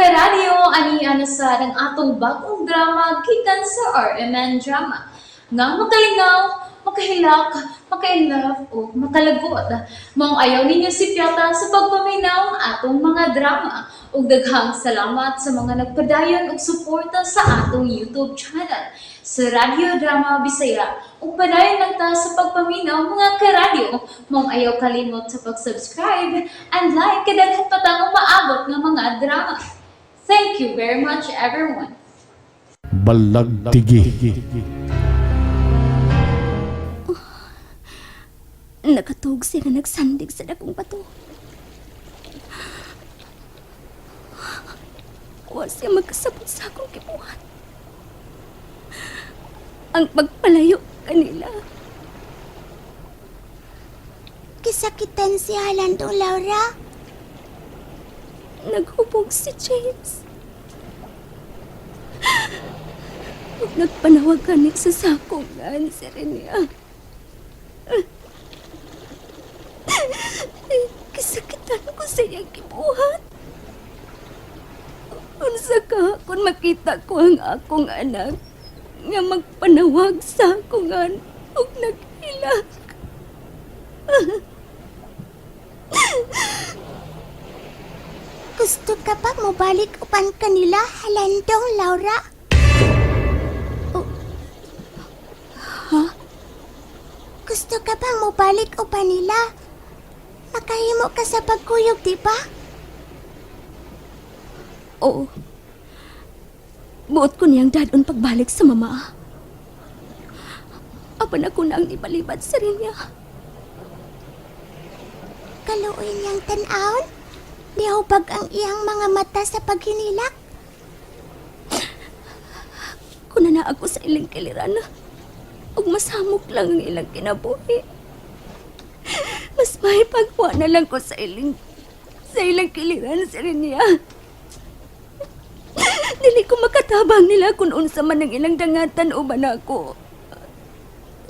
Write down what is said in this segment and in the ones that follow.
karadyo, ani sa ng atong bagong drama gikan sa RMN Drama. Nga makalingaw, makahilak, makainlove, o makalagot. Maong ayaw ninyo si Piata sa pagpaminaw ang atong mga drama. Ug daghang salamat sa mga nagpadayon ug suporta sa atong YouTube channel sa Radyo Drama Bisaya. Ug padayon lang ta sa pagpaminaw mga karadyo. Maong ayaw kalimot sa pag-subscribe and like kadaghan pa tang maabot ng mga drama. Thank you very much everyone. Balagtigi. Nakatug siya nga nagsandig sa dakong bato. Wa siya magkasabot sa akong kibuhat. Ang pagpalayo kanila. Kisakitan si Halando, Laura? Naghubog si James. Ug nagpanawag kani sa sakongan si Renia. Kisakitan ko sa iyang kibuhat. Unsa ka kung makita ko ang akong anak nga magpanawag sa akongan ug naghilak. Gusto ka ba mo balik upan kanila, Halandong, Laura? Ha? Gusto ka ba mo balik upan nila? Makahimo ka sa pagkuyog, di ba? Oo. Buot ko niyang dadon pagbalik sa mama. Apan ako na ang ibalibad sa rin niya. Kaluoy niyang tanawon? Di hubag ang iyang mga mata sa paghinilak? Kuna na ako sa ilang kiliran. Ug masamok lang ang ilang kinabuhi. Mas may pagwa na lang ko sa ilang kiliran sa rin niya. Dili ko makatabang nila kung unsa man ang ilang dangatan uban ako.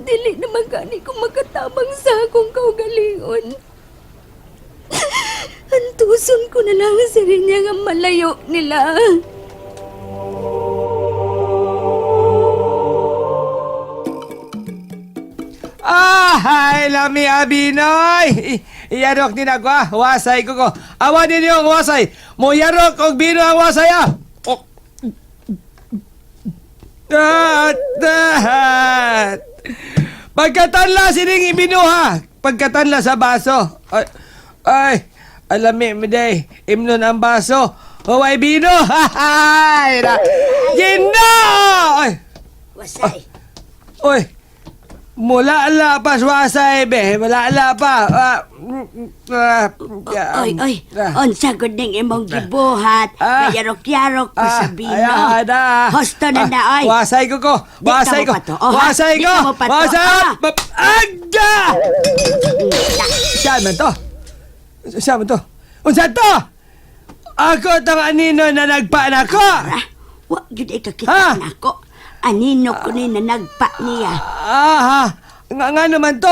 Dili naman gani ko makatabang sa akong kaugalingon. Antuson ko na lang sa rin niya nga malayo nila. Ay, lami abinoy. Iyarok din ako, wasay ko ko. Awa din yung wasay. Mo yarok og bino ang wasay ah. Oh. Pagkatanla sining ibinuha. Pagkatanla sa baso. Ay, alami miday. Imnon ang baso. Huway bino. Ay, Gino! Ay. Wasay. Oy. Mula pa wasay be. Mula pa. Oy, unsa gud ning imong gibuhat? Kayarok-yarok ko sa bino. Hosto na na, oy. Wasay ko. Wasay ko. Wasay ko. Wasay. Agda! Saan man to? Saan man to? Unsa to? Ako tang anino na nagpa na ko. Wa gid ikakita nako. Anino ko ni na nagpa niya. Nga naman to.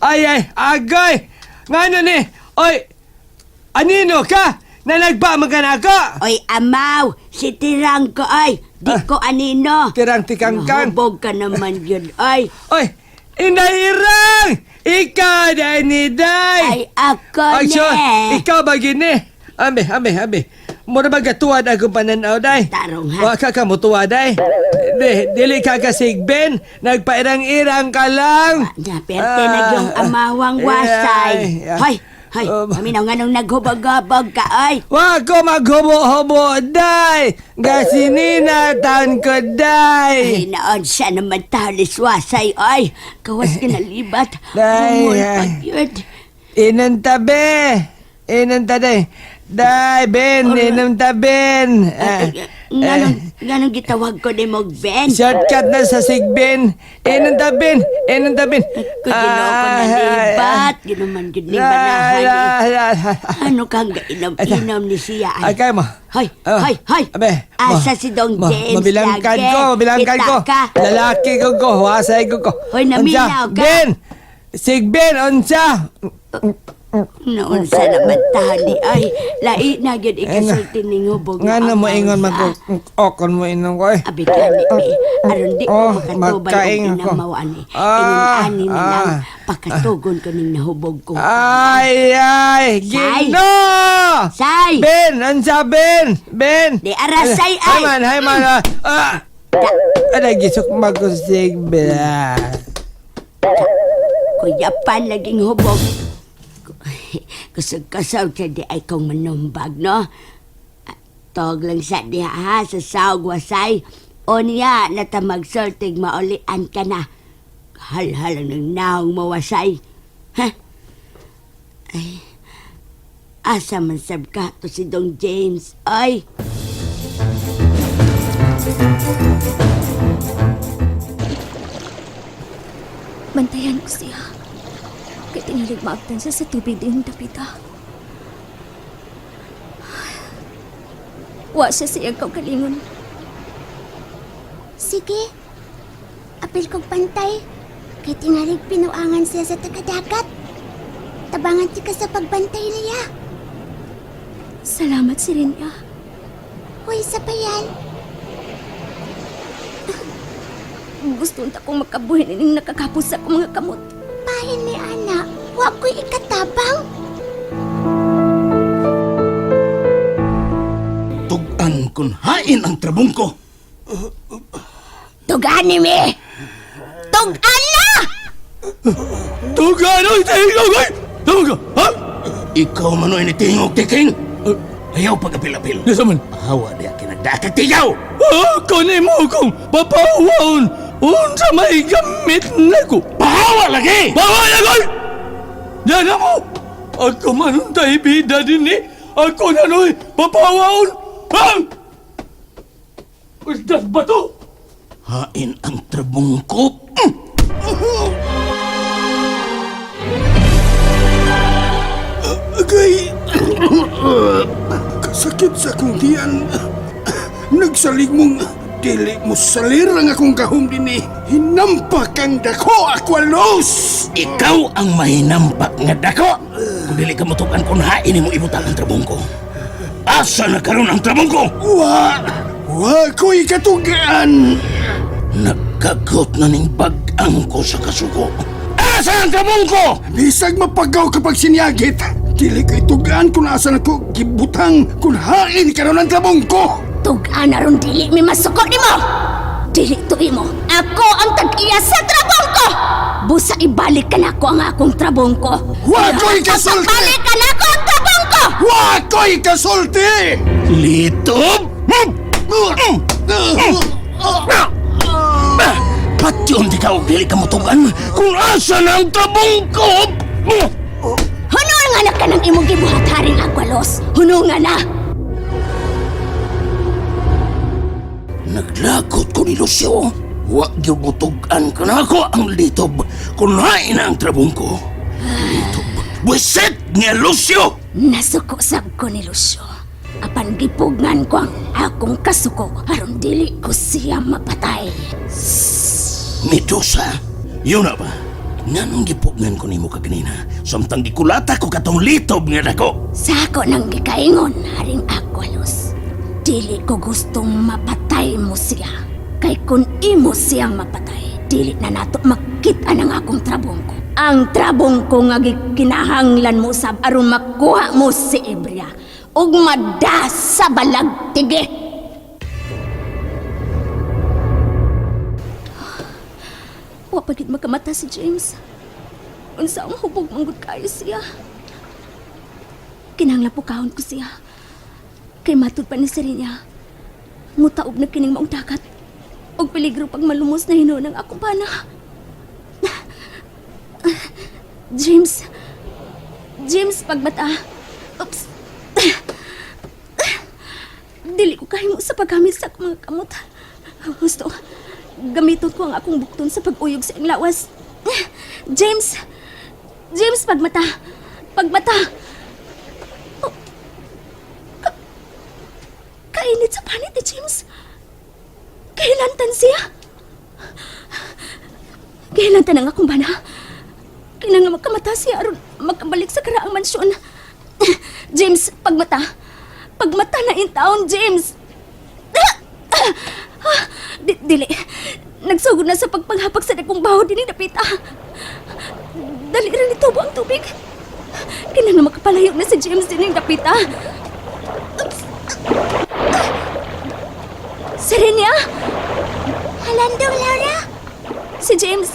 Ay, agay. Nga ni. Oy, anino ka na nagpa magana ko? Oy, amaw, si Tirang ko, oy. Di ko anino. Tirang tikangkang. Nahubog ka naman yun, oy. Oy, inahirang! Ikaw na ni Day! Ay, ako Ay, ne. sure. Ikaw ba gini? Ambe. Mura ba gatuwad akong pananaw, Day? Tarong, ha? Wa ka mutuwa, Day. Dili ka kasigben. Nagpairang-irang ka lang. Naperte na yung amawang wasay. Hoy, aminaw nga nung naghubog-hubog ka, oy. Wa ko maghubo-hubo, Day. Gasininatan ko, Day. Ay, naon siya naman talis wasay, oy. Kawas ka nalibat. Day, Humul pagyod. Inantabi, Day. Day, Ben, inantabin. Ganong gitawag ko ni Mog Ben. Shortcut na sa Sigben. Inantabin. Kung ginoo ko nalibat, ginuman yun ni banahan. Ano kang gainam-inam ni siya ay? Kaya mo. Hoy! Abe. Asa si Dong James Mabilangkan lagi? ko. Kita ka. Lalaki ko. Wasay ko. Hoy, naminaw ka. Ben! Sigben, unsa? Noon sa naman tali ay lai na gyud ikasulti ning hubog. Nga na mo ingon sa- mag-okon mo inom ko eh. Abi gani mi aron di Oh, ko makatubay magkaing og ako. inamawan ni. Ah, Ingon ani na lang ah. pakatugon ko ning nahubog ko. Ay, Gino! Say! Ben, ansa Ben? Ben! Di arasay Hay ay! man, Ada gisok magusig bela. Kuya pa laging hubog. Kusog-kusog siya di ay kong manumbag, no? Tog lang sa diha ha, sa sawag wasay. O niya, natamagsortig maulian ka na. Hal-hal ang nangnaong mawasay. Ha? Ay, asa man sab ka to si Dong James. Ay! Bantayan ko siya. Kaya tinilig maagtan siya sa tubig din dapita. Wa siya siya kalingon. Sige. Apil kong pantay. Kaya tingalig pinuangan siya sa tagadagat. Tabangan ti ka sa pagbantay niya. Salamat si Rinya. Hoy, sa pa yan. Gusto unta kong makabuhin ining nakakapos sa akong mga kamot. Bahin ni Ana. Huwag ko'y ikatabang. Tugan kun hain ang trabong ko. Tugani mi! Tugan na! Tugan oy tingog oy. Tugan ha? Ikaw manoy ni tingog tiking. Ayaw pag-apil-apil. Yes, man. Hawa diya kinagdakat tiyaw. Kani mo kong papawaon. Unsa may gamit na ko. Pahawa lagi. Bawa na ko! Yan na mo! Ako manuntay bida din eh. Ako na no'y papawaon. Hang! Usdas ba to? Hain ang trabong ko. Agay, kasakit sa akong tiyan. Nagsalig mong dili mo salir ang akong kahum din eh. Hinampak ang dako, Aqualos! Ikaw ang mahinampak nga dako. Kung dili ka mutukan kung hain mo ibutang ang trabong ko. Asa na karon ang trabong ko? Wa ko'y katugaan. Nagkagot na ning bag-ang ko sa kasuko. Asa ang trabong ko? Bisag mapagaw kapag sinyagit. Dili ko'y tugaan kung asan ako gibutang kung hain karon ang tabong ko. Tugaan na ron dili mi masukot ni mo. Dili tuwi mo. Ako ang tag-iya sa trabong ko. Busa ibalik ka na ko ang akong trabong ko. Wa ko'y kasulti! Balik ka na ko ang trabong ko. Wa ko'y kasulti! Litob? Patyon di ka o dili ka mutugan kung asa na ang trabong ko. Hunong nga na ka ng imong gibuhat haring Aqualos. Hunong nga na. Naglagot ko ni Lucio. Huwag yung butugan ka na ako ang litob kung hain na ang trabong ko. Litob, buwisit niya Lucio! Nasukosab ko ni Lucio. Apan gipugngan ko ang akong kasuko aron dili ko siya mapatay. Medusa, yun na ba? Nga nung gipugnan ko ni mo kaganina, samtang gikulata ko katong litob nga dako. Sa ako nang gikaingon haring Aqualos. Dili ko gustong mapatay mo siya. Kay kung imo siyang mapatay, dili na nato makita ng akong trabong ko. Ang trabong ko nga gikinahanglan mo sab aron makuha mo si Ibria ug madas sa balagtige. Wa pagid makamata si James. Unsa ang hubog manggod kayo siya. Kinahanglan pukahon ko siya. Kay matud pa ni Serinya. Mutaog na kining maong dagat. Og peligro pag malumos na hinuon ang akong pana. James. James, pagbata. Oops. Dili ko kahimo sa paggamit sa akong mga kamot. Gusto, gamiton ko ang akong bukton sa pag-uyog sa iyong lawas. James! James, pagmata! Pagmata! Oh. Kainit sa panit ni James. Kahilantan siya. Kahilantan ang akong bana. Kailangan makamata siya aron makabalik sa karaang mansyon. James, pagmata. Pagmata na in taon, James. Dili. Nagsugod na sa pagpanghapag sa dakong baho din napita. Dali rin nitubo ang tubig. Kailangan makapalayo na si James din napita. Serenia? Halandong, Laura. Si James,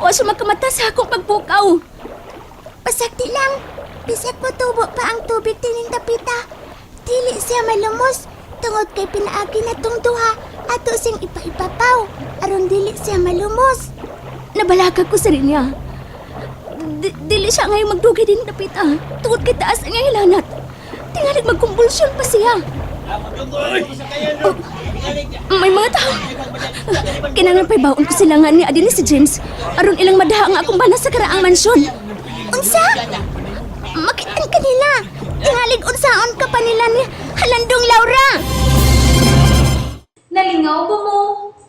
o siya makamata sa akong pagpukaw. Pasakti lang. Bisag mo tubo pa ang tubig tining dapita. Dili siya malumos. Tungod kay pinaagi na tong duha. Ato sing ipa-ipapaw. Aron dili siya malumos. Nabalagag ko sa rin niya. Dili siya ngayon magdugay din napita. Tungod kay taas ang hilanat. Tingalig magkumbulsyon pa siya. Oh, may mga tao. Kinangan pa'y baon ko sila nga ni Adini si James. Aron ilang madaha ang akong bana sa karaang mansyon. Unsa? Makitan ka nila. Tingalig unsaon ka pa nila ni Halandong, Laura. Nalingaw ba mo?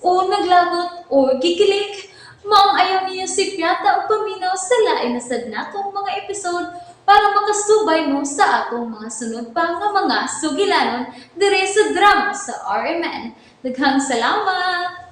O naglagot? O gikilig? Maong ayaw niya si Piata o paminaw sa lain na sadnakong mga episode para makasubay mo sa atong mga sunod pa nga mga sugilanon dire sa drama sa RMN. Daghang salamat!